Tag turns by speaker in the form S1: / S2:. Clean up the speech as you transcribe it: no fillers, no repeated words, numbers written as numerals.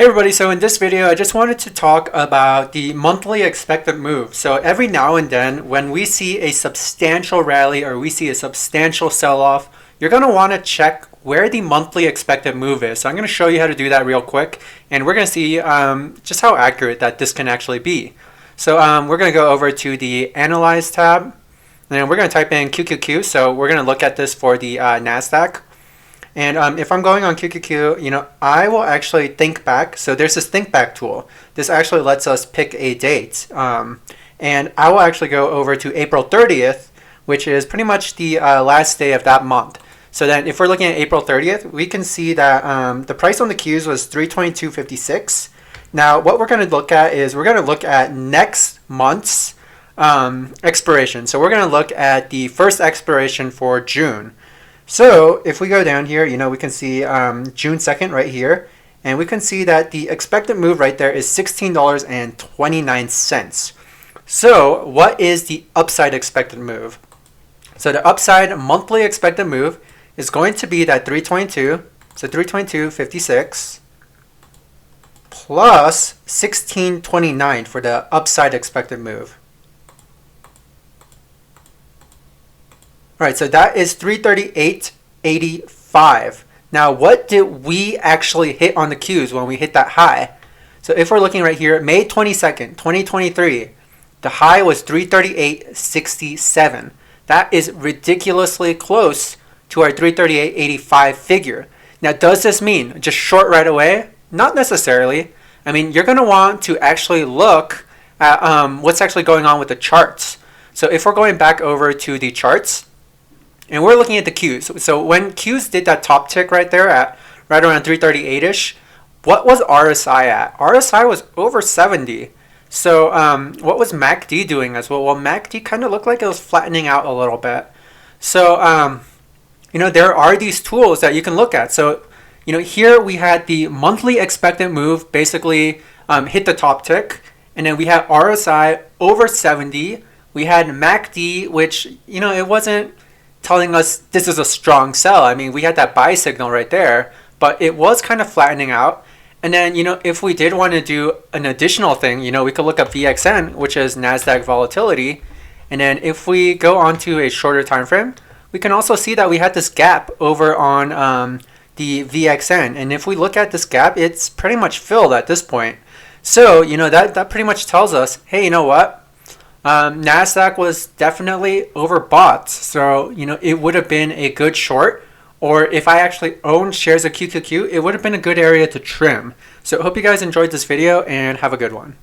S1: Hey everybody, so in this video I just wanted to talk about the monthly expected move. So every now and then when we see a substantial rally or we see a substantial sell-off, you're going to want to check where the monthly expected move is. So I'm going to show you how to do that real quick, and we're going to see just how accurate that this can actually be. So we're going to go over to the Analyze tab, and then we're going to type in QQQ. So we're going to look at this for the NASDAQ. And if I'm going on QQQ, I will actually think back. So there's this think back tool. This actually lets us pick a date. And I will actually go over to April 30th, which is pretty much the last day of that month. So then if we're looking at April 30th, we can see that the price on the Qs was 322.56. Now, what we're going to look at is we're going to look at next month's expiration. So we're going to look at the first expiration for June. So if we go down here, we can see June 2nd right here, and we can see that the expected move right there is $16.29. So what is the upside expected move? So the upside monthly expected move is going to be that 322, so 322.56 plus 16.29 for the upside expected move. All right, so that is 338.85. Now, what did we actually hit on the Qs when we hit that high? So if we're looking right here, May 22nd, 2023, the high was 338.67. That is ridiculously close to our 338.85 figure. Now, does this mean just short right away? Not necessarily. I mean, you're going to want to actually look at what's actually going on with the charts. So if we're going back over to the charts, and we're looking at the Qs. So when Qs did that top tick right there at right around 338-ish, what was RSI at? RSI was over 70. So what was MACD doing as well? Well, MACD kind of looked like it was flattening out a little bit. So, there are these tools that you can look at. So, here we had the monthly expected move basically hit the top tick. And then we had RSI over 70. We had MACD, which, it wasn't telling us this is a strong sell. I mean, we had that buy signal right there, but it was kind of flattening out. And then, if we did want to do an additional thing, we could look up VXN, which is NASDAQ volatility. And then if we go on to a shorter time frame, we can also see that we had this gap over on the VXN. And if we look at this gap, it's pretty much filled at this point. So, that pretty much tells us, hey, you know what? NASDAQ was definitely overbought, so it would have been a good short, or if I actually owned shares of QQQ, it would have been a good area to trim. So I hope you guys enjoyed this video and have a good one.